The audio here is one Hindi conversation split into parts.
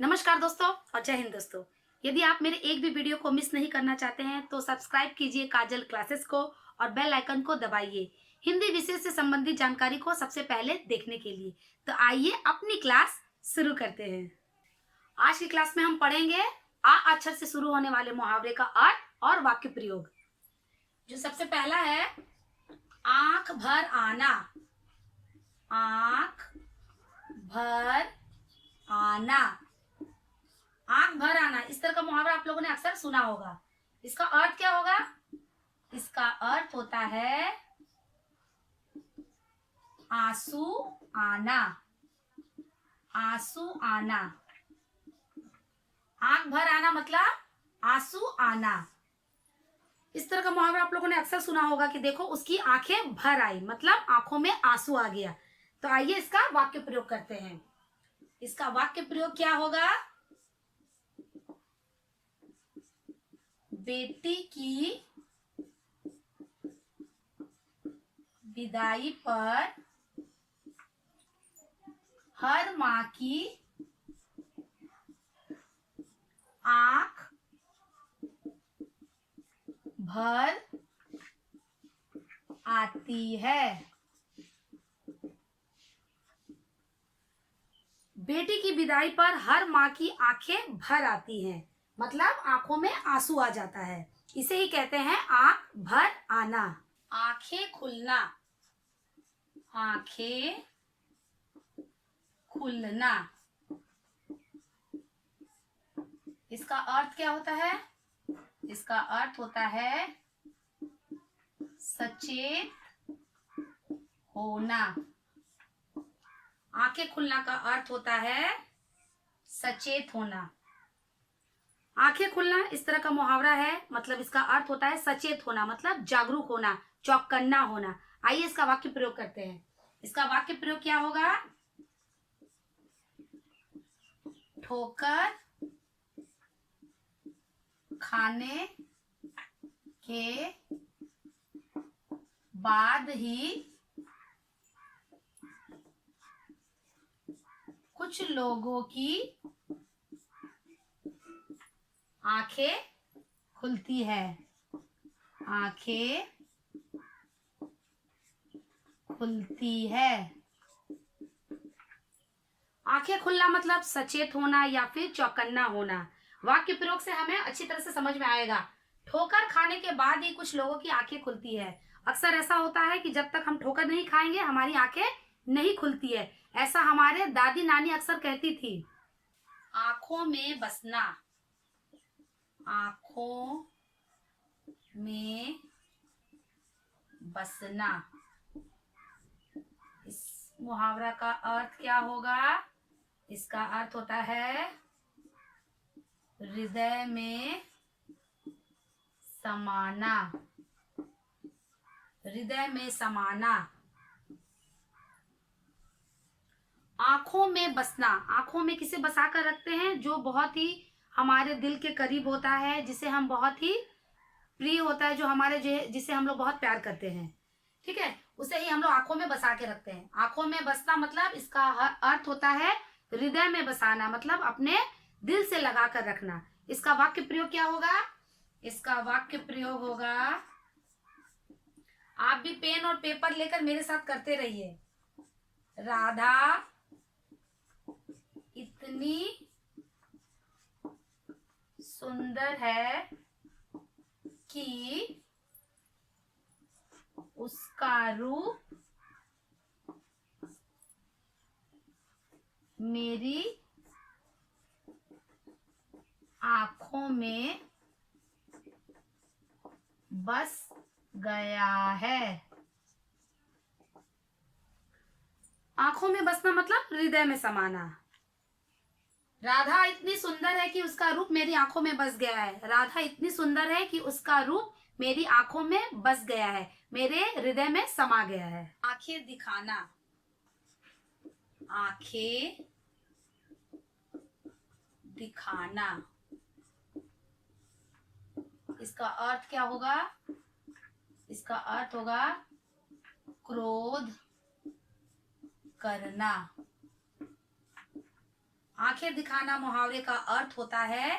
नमस्कार दोस्तों और जय हिंद दोस्तों। यदि आप मेरे एक भी वीडियो को मिस नहीं करना चाहते हैं तो सब्सक्राइब कीजिए काजल क्लासेस को और बेल आइकन को दबाइए हिंदी विषय से संबंधित जानकारी को सबसे पहले देखने के लिए। तो आइए अपनी क्लास शुरू करते हैं। आज की क्लास में हम पढ़ेंगे आ अक्षर से शुरू होने वाले मुहावरे का अर्थ और वाक्य प्रयोग। जो सबसे पहला है आंख भर आना। आंख भर आना, आंख भर आना, इस तरह का मुहावरा आप लोगों ने अक्सर सुना होगा। इसका अर्थ क्या होगा? इसका अर्थ होता है आंसू आना। आंसू आना, आंख भर आना मतलब आंसू आना। इस तरह का मुहावरा आप लोगों ने अक्सर सुना होगा कि देखो उसकी आंखें भर आई, मतलब आंखों में आंसू आ गया। तो आइए इसका वाक्य प्रयोग करते हैं। इसका वाक्य प्रयोग क्या होगा? बेटी की विदाई पर हर माँ की आंख भर आती है। बेटी की विदाई पर हर माँ की आंखें भर आती हैं, मतलब आंखों में आंसू आ जाता है। इसे ही कहते हैं आंख भर आना। आंखें खुलना, आंखें खुलना, इसका अर्थ क्या होता है? इसका अर्थ होता है सचेत होना। आंखें खुलना का अर्थ होता है सचेत होना। आंखें खुलना इस तरह का मुहावरा है, मतलब इसका अर्थ होता है सचेत होना, मतलब जागरूक होना, चौकन्ना होना। आइए इसका वाक्य प्रयोग करते हैं। इसका वाक्य प्रयोग क्या होगा? ठोकर खाने के बाद ही कुछ लोगों की आंखें खुलती है। आंखें खुलती है। आंखें खुलना मतलब सचेत होना या फिर चौकन्ना होना। वाक्य प्रयोग से हमें अच्छी तरह से समझ में आएगा। ठोकर खाने के बाद ही कुछ लोगों की आंखें खुलती है। अक्सर ऐसा होता है कि जब तक हम ठोकर नहीं खाएंगे हमारी आंखें नहीं खुलती है। ऐसा हमारे दादी नानी अक्सर कहती थी। आंखों में बसना, आंखों में बसना, इस मुहावरा का अर्थ क्या होगा? इसका अर्थ होता है हृदय में समाना। हृदय में समाना। आंखों में बसना, आंखों में किसे बसा कर रखते हैं? जो बहुत ही हमारे दिल के करीब होता है, जिसे हम बहुत ही प्रिय होता है, जो हमारे जिसे हम लोग बहुत प्यार करते हैं, ठीक है, उसे ही हम लोग आंखों में बसा के रखते हैं। आंखों में बसना मतलब इसका अर्थ होता है हृदय में बसाना, मतलब अपने दिल से लगा कर रखना। इसका वाक्य प्रयोग क्या होगा? इसका वाक्य प्रयोग होगा, आप भी पेन और पेपर लेकर मेरे साथ करते रहिए। राधा इतनी सुंदर है कि उसका रूप मेरी आंखों में बस गया है। आंखों में बसना मतलब हृदय में समाना। राधा इतनी सुंदर है कि उसका रूप मेरी आंखों में बस गया है। राधा इतनी सुंदर है कि उसका रूप मेरी आंखों में बस गया है, मेरे हृदय में समा गया है। आंखें दिखाना, आंखें दिखाना, इसका अर्थ क्या होगा? इसका अर्थ होगा क्रोध करना। आंखें दिखाना मुहावरे का अर्थ होता है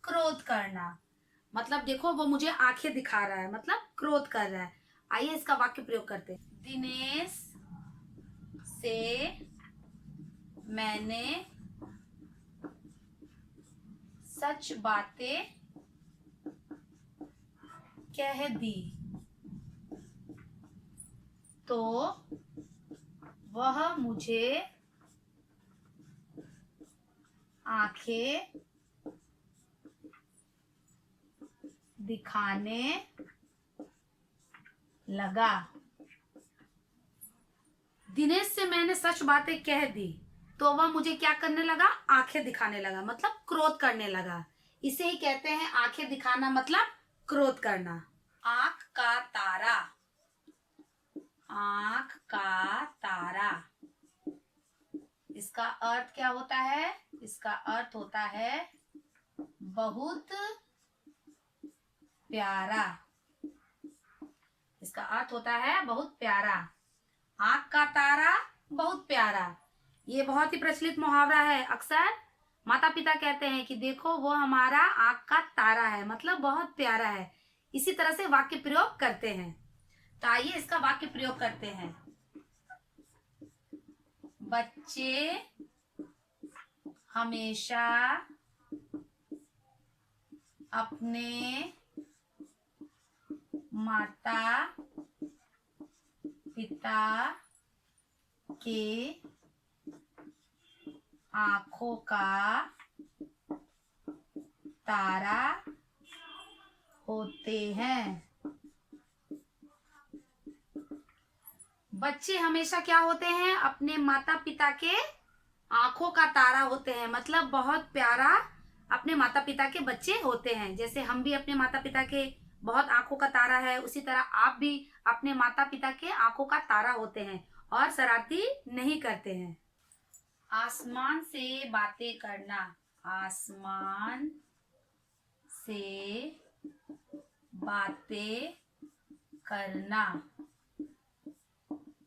क्रोध करना। मतलब देखो वो मुझे आंखें दिखा रहा है, मतलब क्रोध कर रहा है। आइए इसका वाक्य प्रयोग करते हैं। दिनेश से मैंने सच बातें कह दी तो वह मुझे आंखें दिखाने लगा। दिनेश से मैंने सच बातें कह दी तो वह मुझे क्या करने लगा? आंखें दिखाने लगा, मतलब क्रोध करने लगा। इसे ही कहते हैं आंखें दिखाना, मतलब क्रोध करना। आंख का तारा। आंख का तारा, इसका अर्थ क्या होता है? इसका अर्थ होता है बहुत प्यारा। इसका अर्थ होता है बहुत प्यारा। आंख का तारा बहुत प्यारा, ये बहुत ही प्रचलित मुहावरा है। अक्सर माता पिता कहते हैं कि देखो वो हमारा आंख का तारा है, मतलब बहुत प्यारा है। इसी तरह से वाक्य प्रयोग करते हैं। तो आइए इसका वाक्य प्रयोग करते हैं। बच्चे हमेशा अपने माता पिता के आंखों का तारा होते हैं। बच्चे हमेशा क्या होते हैं? अपने माता पिता के आंखों का तारा होते हैं, मतलब बहुत प्यारा अपने माता पिता के बच्चे होते हैं। जैसे हम भी अपने माता पिता के बहुत आंखों का तारा है, उसी तरह आप भी अपने माता पिता के आंखों का तारा होते हैं और शरारती नहीं करते हैं। आसमान से बातें करना। आसमान से बातें करना,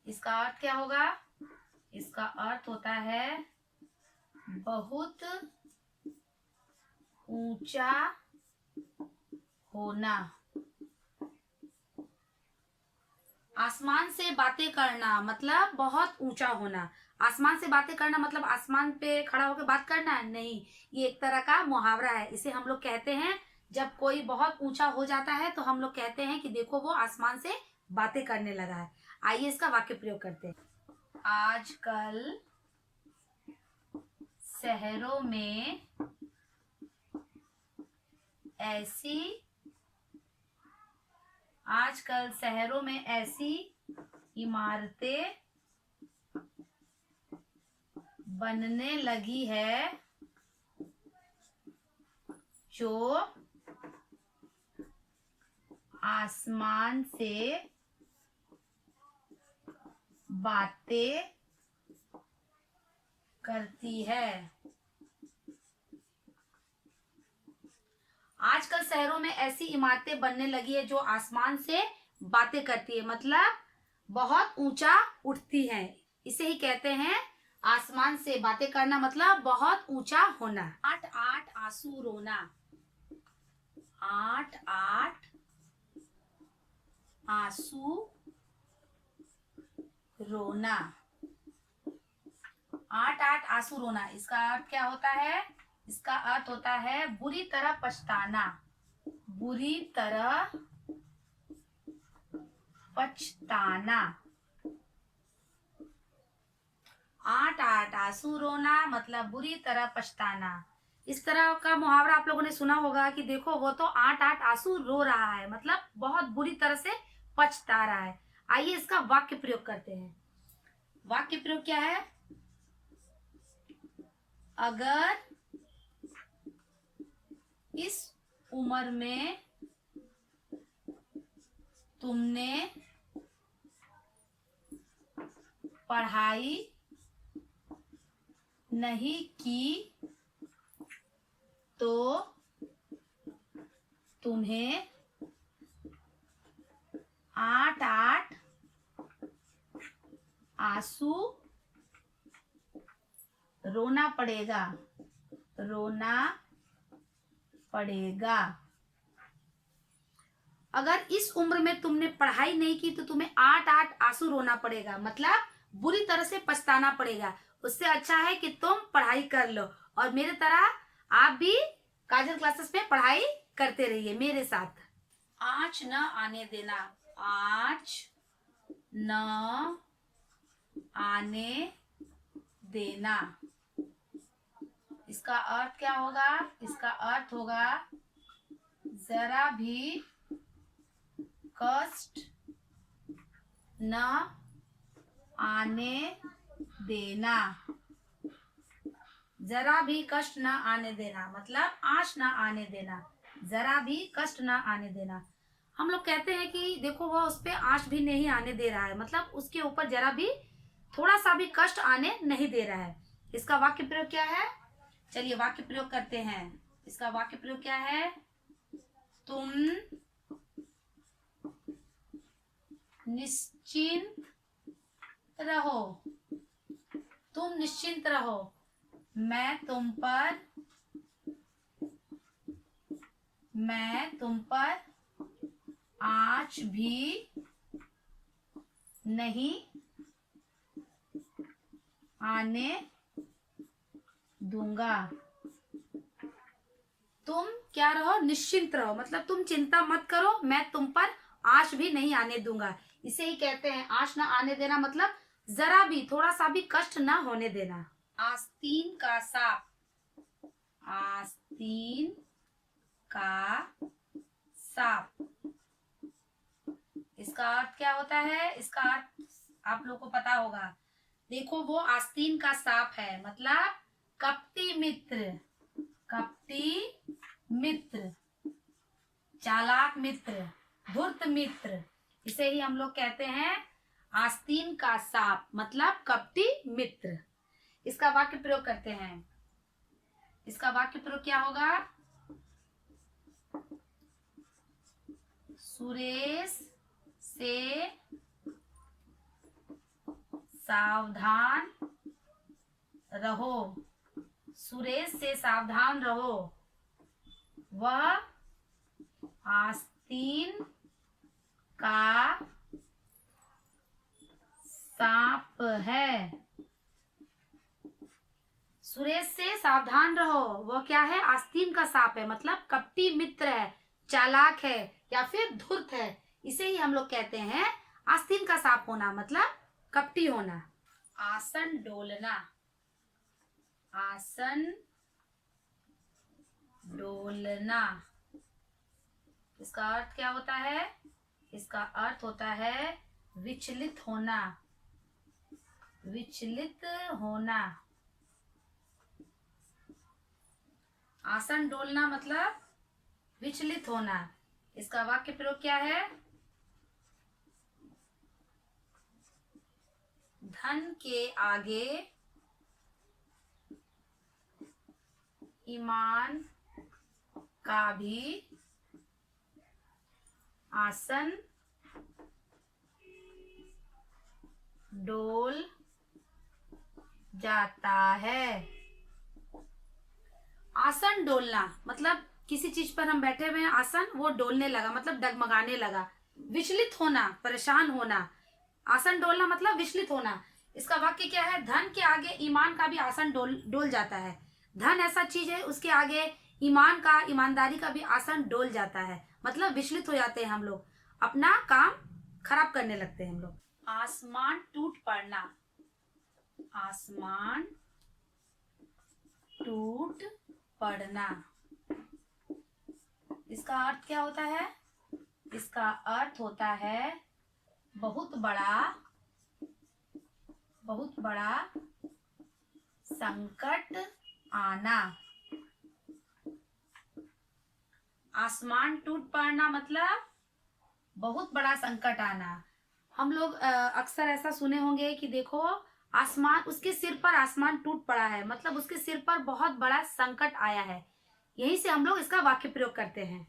इसका अर्थ क्या होगा? इसका अर्थ होता है बहुत ऊंचा होना। आसमान से बातें करना मतलब बहुत ऊंचा होना। आसमान से बातें करना मतलब आसमान पे खड़ा होकर बात करना नहीं, ये एक तरह का मुहावरा है। इसे हम लोग कहते हैं जब कोई बहुत ऊंचा हो जाता है तो हम लोग कहते हैं कि देखो वो आसमान से बातें करने लगा है। आइए इसका वाक्य प्रयोग करते हैं। आजकल शहरों में ऐसी इमारतें बनने लगी है जो आसमान से बातें करती है। आजकल शहरों में ऐसी इमारतें बनने लगी है जो आसमान से बातें करती है, मतलब बहुत ऊंचा उठती हैं। इसे ही कहते हैं आसमान से बातें करना, मतलब बहुत ऊंचा होना। 8-8 आंसू रोना। 8-8 आंसू रोना। 8-8 आंसू रोना, इसका अर्थ क्या होता है? इसका अर्थ होता है बुरी तरह पछताना। बुरी तरह पछताना। 8-8 आंसू रोना मतलब बुरी तरह पछताना। इस तरह का मुहावरा आप लोगों ने सुना होगा कि देखो वो तो 8-8 आंसू रो रहा है, मतलब बहुत बुरी तरह से पछता रहा है। आइए इसका वाक्य प्रयोग करते हैं। वाक्य प्रयोग क्या है? अगर इस उम्र में तुमने पढ़ाई नहीं की तो तुम्हें 8-8 आंसू रोना पड़ेगा। रोना पड़ेगा। अगर इस उम्र में तुमने पढ़ाई नहीं की तो तुम्हें 8-8 आंसू रोना पड़ेगा, मतलब बुरी तरह से पछताना पड़ेगा। उससे अच्छा है कि तुम पढ़ाई कर लो और मेरे तरह आप भी काजल क्लासेस में पढ़ाई करते रहिए मेरे साथ। आँच न आने देना, आँच न आने देना, इसका अर्थ क्या होगा? इसका अर्थ होगा जरा भी कष्ट न आने देना। जरा भी कष्ट न आने देना मतलब आँच न आने देना, जरा भी कष्ट न आने देना। हम लोग कहते हैं कि देखो वह उस पे आँच भी नहीं आने दे रहा है, मतलब उसके ऊपर जरा भी थोड़ा सा भी कष्ट आने नहीं दे रहा है। इसका वाक्य प्रयोग क्या है? चलिए वाक्य प्रयोग करते हैं। इसका वाक्य प्रयोग क्या है? तुम निश्चिंत रहो, तुम निश्चिंत रहो, मैं तुम पर आँच भी नहीं आने दूंगा। तुम क्या रहो? निश्चिंत रहो, मतलब तुम चिंता मत करो, मैं तुम पर आँच भी नहीं आने दूंगा। इसे ही कहते हैं आँच न आने देना, मतलब जरा भी थोड़ा सा भी कष्ट न होने देना। आस्तीन का सांप, आस्तीन का सांप, इसका अर्थ क्या होता है? इसका अर्थ आप लोग को पता होगा। देखो वो आस्तीन का सांप है, मतलब कपटी मित्र, कपटी मित्र, चालाक मित्र, धूर्त मित्र, इसे ही हम लोग कहते हैं आस्तीन का सांप, मतलब कपटी मित्र। इसका वाक्य प्रयोग करते हैं। इसका वाक्य प्रयोग क्या होगा? सुरेश से सावधान रहो, सुरेश से सावधान रहो, वह आस्तीन का सांप है। सुरेश से सावधान रहो, वह क्या है? आस्तीन का सांप है, मतलब कपटी मित्र है, चालाक है या फिर धूर्त है। इसे ही हम लोग कहते हैं आस्तीन का सांप होना, मतलब कपटी होना। आसन डोलना, आसन डोलना, इसका अर्थ क्या होता है? इसका अर्थ होता है विचलित होना, विचलित होना। आसन डोलना मतलब विचलित होना। इसका वाक्य प्रयोग क्या है? धन के आगे ईमान का भी आसन डोल जाता है। आसन डोलना मतलब किसी चीज पर हम बैठे हुए हैं, आसन वो डोलने लगा, मतलब डगमगाने लगा। विचलित होना, परेशान होना, आसन डोलना मतलब विचलित होना। इसका वाक्य क्या है? धन के आगे ईमान का भी आसन डोल जाता है। धन ऐसा चीज है, उसके आगे ईमान का, ईमानदारी का भी आसन डोल जाता है, मतलब विचलित हो जाते हैं हम लोग, अपना काम खराब करने लगते हैं हम लोग। आसमान टूट पड़ना, आसमान टूट पड़ना, इसका अर्थ क्या होता है? इसका अर्थ होता है बहुत बड़ा संकट आना। आसमान टूट पड़ना मतलब बहुत बड़ा संकट आना। हम लोग अक्सर ऐसा सुने होंगे कि देखो आसमान, उसके सिर पर आसमान टूट पड़ा है, मतलब उसके सिर पर बहुत बड़ा संकट आया है। यही से हम लोग इसका वाक्य प्रयोग करते हैं।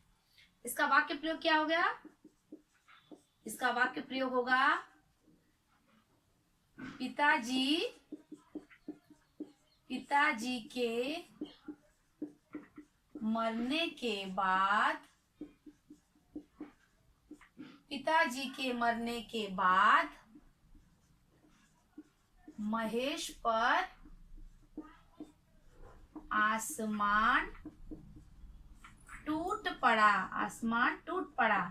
इसका वाक्य प्रयोग क्या हो गया? इसका वाक्य प्रयोग होगा पिताजी के मरने के बाद, पिताजी के मरने के बाद महेश पर आसमान टूट पड़ा। आसमान टूट पड़ा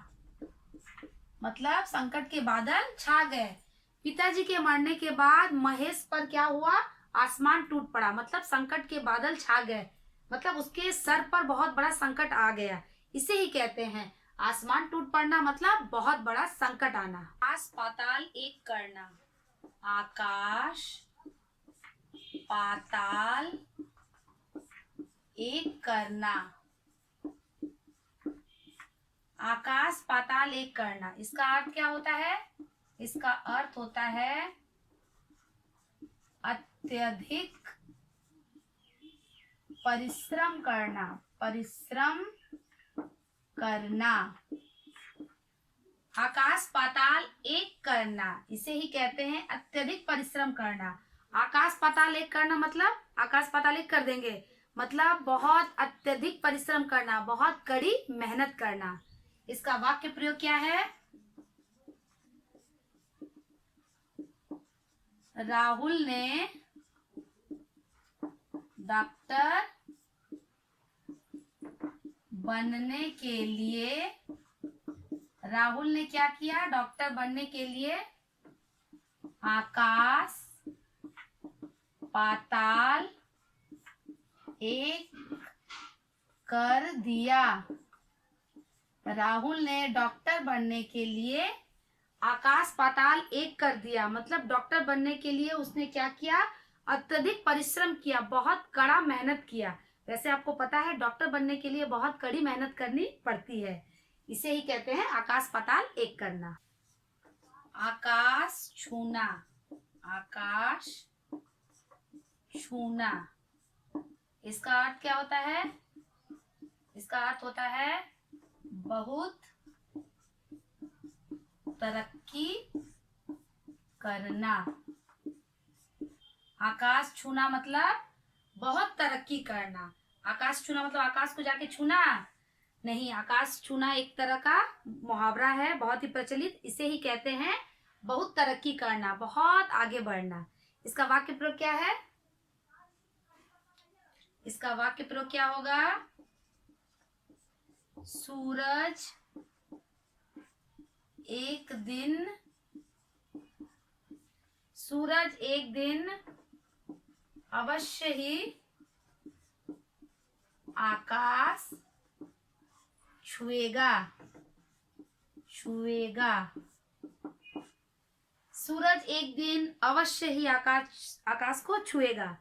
मतलब संकट के बादल छा गए। पिताजी के मरने के बाद महेश पर क्या हुआ? आसमान टूट पड़ा मतलब संकट के बादल छा गए, मतलब उसके सर पर बहुत बड़ा संकट आ गया। इसे ही कहते हैं आसमान टूट पड़ना, मतलब बहुत बड़ा संकट आना। आकाश पाताल एक करना। आकाश पाताल एक करना। आकाश पाताल एक करना, इसका अर्थ क्या होता है? इसका अर्थ होता है अत्यधिक परिश्रम करना। परिश्रम करना। आकाश पाताल एक करना, इसे ही कहते हैं अत्यधिक परिश्रम करना। आकाश पाताल एक करना मतलब आकाश पाताल एक कर देंगे, मतलब बहुत अत्यधिक परिश्रम करना, बहुत कड़ी मेहनत करना। इसका वाक्य प्रयोग क्या है? राहुल ने डॉक्टर बनने के लिए, राहुल ने क्या किया? डॉक्टर बनने के लिए आकाश पाताल एक कर दिया। राहुल ने डॉक्टर बनने के लिए आकाश पाताल एक कर दिया, मतलब डॉक्टर बनने के लिए उसने क्या किया? अत्यधिक परिश्रम किया, बहुत कड़ा मेहनत किया। वैसे आपको पता है डॉक्टर बनने के लिए बहुत कड़ी मेहनत करनी पड़ती है। इसे ही कहते हैं आकाश पाताल एक करना। आकाश छूना। आकाश छूना, इसका अर्थ क्या होता है? इसका अर्थ होता है बहुत तरक्की करना। आकाश छूना मतलब बहुत तरक्की करना। आकाश छूना मतलब आकाश को जाके छूना नहीं, आकाश छूना एक तरह का मुहावरा है, बहुत ही प्रचलित। इसे ही कहते हैं बहुत तरक्की करना, बहुत आगे बढ़ना। इसका वाक्य प्रयोग क्या है? इसका वाक्य प्रयोग क्या होगा? सूरज एक दिन अवश्य ही आकाश छुएगा। सूरज एक दिन अवश्य ही आकाश को छुएगा।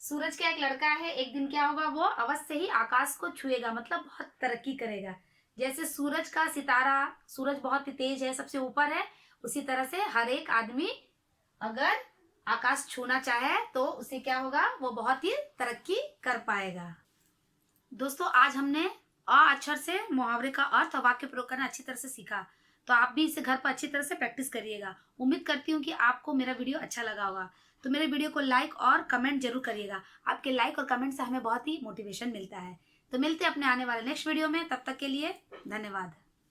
सूरज का एक लड़का है, एक दिन क्या होगा? वो अवश्य ही आकाश को छुएगा, मतलब बहुत तरक्की करेगा। जैसे सूरज का सितारा, सूरज बहुत ही तेज है, सबसे ऊपर है, उसी तरह से हर एक आदमी अगर आकाश छूना चाहे तो उसे क्या होगा? वो बहुत ही तरक्की कर पाएगा। दोस्तों आज हमने अ अक्षर से मुहावरे का अर्थ और वाक्य प्रयोग करना अच्छी तरह से सीखा, तो आप भी इसे घर पर अच्छी तरह से प्रैक्टिस करिएगा। उम्मीद करती हूँ कि आपको मेरा वीडियो अच्छा लगा होगा, तो मेरे वीडियो को लाइक और कमेंट जरूर करिएगा। आपके लाइक और कमेंट से हमें बहुत ही मोटिवेशन मिलता है। तो मिलते हैं अपने आने वाले नेक्स्ट वीडियो में, तब तक के लिए धन्यवाद।